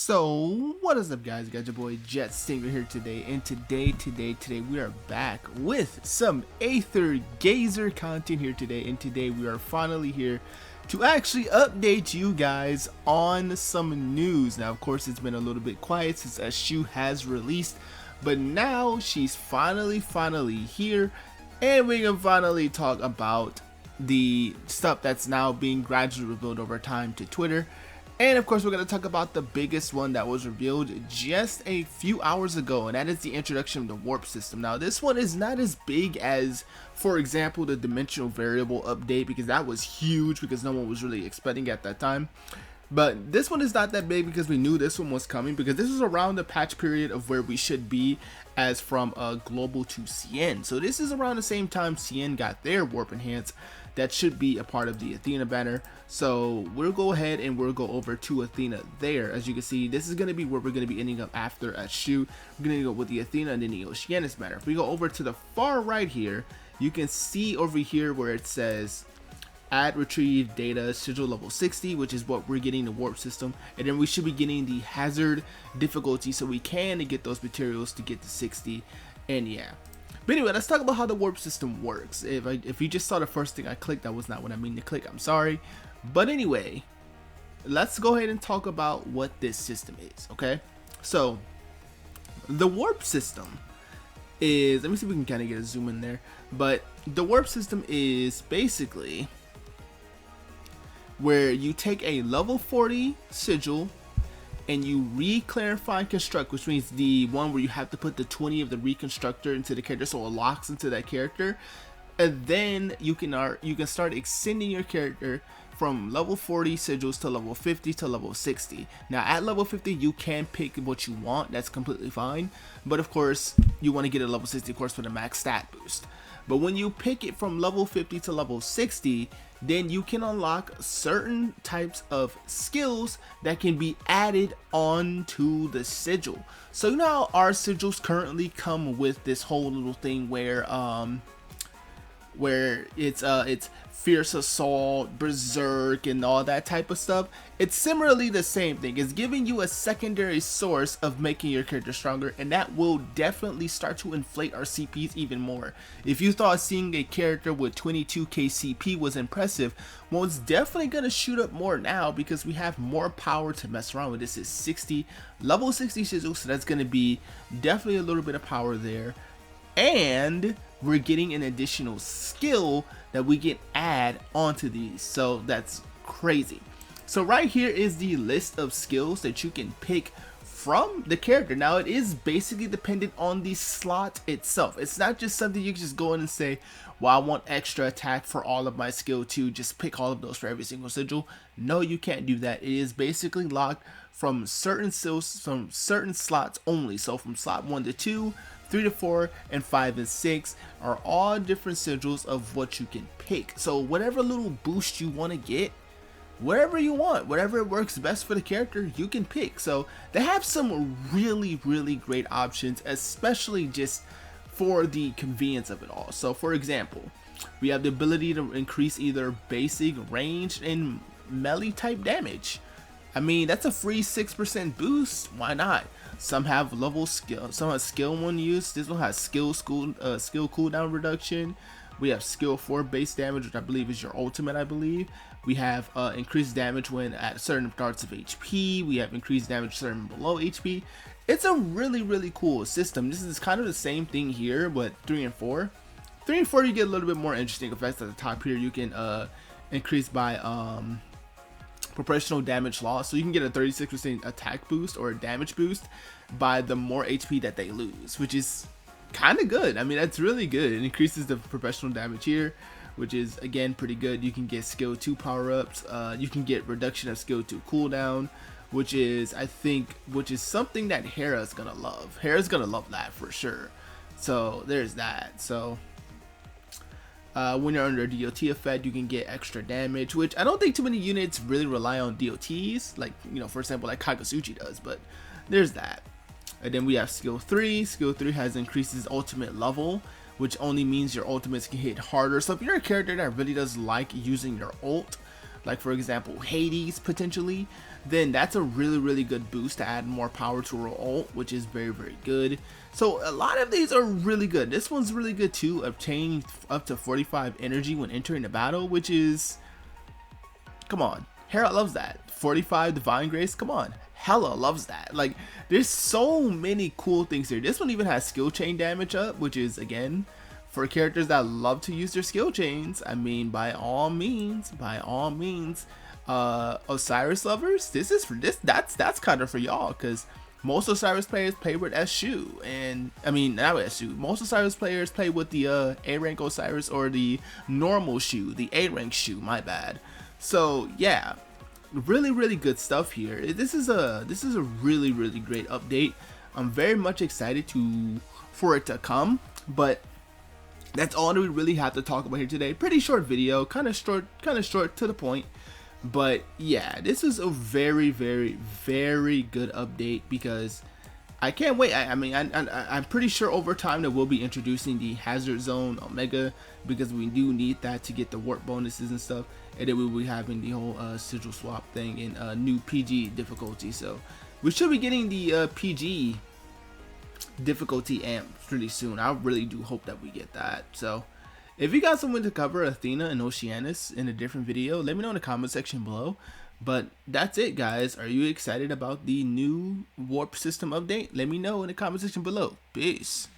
So what is up, guys? Got your boy Jet Stingren here today, and today we are back with some Aether Gazer content here today, and today we are finally here to actually update you guys on some news. Now, of course, it's been a little bit quiet since Ashu has released, but now she's finally here, and we can finally talk about the stuff that's now being gradually revealed over time to Twitter. And of course, we're going to talk about the biggest one that was revealed just a few hours ago, and that is the introduction of the warp system. Now, this one is not as big as, for example, the dimensional variable update, because that was huge because no one was really expecting it at that time. But this one is not that big because we knew this one was coming, because this is around the patch period of where we should be as from global to CN. So this is around the same time CN got their warp enhance. That should be a part of the Athena banner. So we'll go ahead and we'll go over to Athena there. As you can see, this is going to be where we're going to be ending up after Ashu. We're going to go with the Athena and then the Oceanus banner. If we go over to the far right here, you can see over here where it says add retrieve data sigil level 60, which is what we're getting the warp system, and then we should be getting the hazard difficulty so we can get those materials to get to 60. And yeah, but anyway, let's talk about how the warp system works. If you just saw the first thing I clicked, that was not what I mean to click, I'm sorry. But anyway, let's go ahead and talk about what this system is, okay? So the warp system is, let me see if we can kind of get a zoom in there, but the warp system is basically where you take a level 40 sigil and you re-clarify and construct, which means the one where you have to put the 20 of the reconstructor into the character so it locks into that character, and then you can start extending your character from level 40 sigils to level 50 to level 60. Now at level 50 you can pick what you want, that's completely fine, but of course you want to get a level 60 of course for the max stat boost. But when you pick it from level 50 to level 60, then you can unlock certain types of skills that can be added onto the sigil. So you know how our sigils currently come with this whole little thing where it's fierce assault, berserk, and all that type of stuff. It's similarly the same thing. It's giving you a secondary source of making your character stronger, and that will definitely start to inflate our CPs even more. If you thought seeing a character with 22k CP was impressive, well, it's definitely gonna shoot up more now because we have more power to mess around with. This is 60 level 60 sigil, so that's gonna be definitely a little bit of power there. And we're getting an additional skill that we can add onto these, so that's crazy. So right here is the list of skills that you can pick from the character. Now it is basically dependent on the slot itself. It's not just something you can just go in and say, well, I want extra attack for all of my skill to just pick all of those for every single sigil. No, you can't do that. It is basically locked from certain skills, from certain slots only. So from slot 1 to 2, 3 to 4, and 5 and 6 are all different sigils of what you can pick. So whatever little boost you want to get, wherever you want, whatever works best for the character, you can pick. So they have some really great options, especially just for the convenience of it all. So for example, we have the ability to increase either basic, ranged, and melee type damage. I mean, that's a free 6% boost. Why not? Some have level skill, some have skill 1 use. This one has skill cooldown reduction. We have skill 4 base damage, which I believe is your ultimate, I believe. We have increased damage when at certain parts of HP. We have increased damage certain below HP. It's a really cool system. This is kind of the same thing here, but 3 and 4. 3 and 4 you get a little bit more interesting effects at the top here. You can increase by proportional damage loss, so you can get a 36% attack boost or a damage boost by the more HP that they lose, which is kind of good. I mean, that's really good. It increases the proportional damage here, which is again pretty good. You can get skill 2 power-ups. You can get reduction of skill 2 cooldown, which is something that Hera's gonna love. Hera's gonna love that for sure. So there's that. So when you're under a DOT effect, you can get extra damage, which I don't think too many units really rely on DOTs, like, you know, for example, like Kagasuchi does, but there's that. And then we have skill 3. Skill 3 has increases ultimate level, which only means your ultimates can hit harder. So if you're a character that really does like using your ult, like for example Hades potentially, then that's a really good boost to add more power to her ult, which is very good. So a lot of these are really good. This one's really good too, obtaining up to 45 energy when entering the battle, which is, come on, Hera loves that. 45 divine grace, come on, Hella loves that. Like, there's so many cool things here. This one even has skill chain damage up, which is, again, for characters that love to use their skill chains. I mean, by all means, Osiris lovers, this is for this. That's kind of for y'all, because most Osiris players play with S-Shoe, and I mean not with S-Shoe. Most Osiris players play with the A rank Osiris or the normal shoe, the A rank shoe. My bad. So yeah, really good stuff here. This is a really great update. I'm very much excited for it to come, but that's all that we really have to talk about here today. Pretty short video, kind of short to the point. But yeah, this is a very good update, because I can't wait. I'm pretty sure over time that we'll be introducing the Hazard Zone Omega, because we do need that to get the warp bonuses and stuff. And then we'll be having the whole sigil swap thing in new PG difficulty. So we should be getting the PG difficulty amp pretty soon. I really do hope that we get that. So if you got someone to cover Athena and Oceanus in a different video, let me know in the comment section below. But that's it, guys. Are you excited about the new warp system update? Let me know in the comment section below. Peace.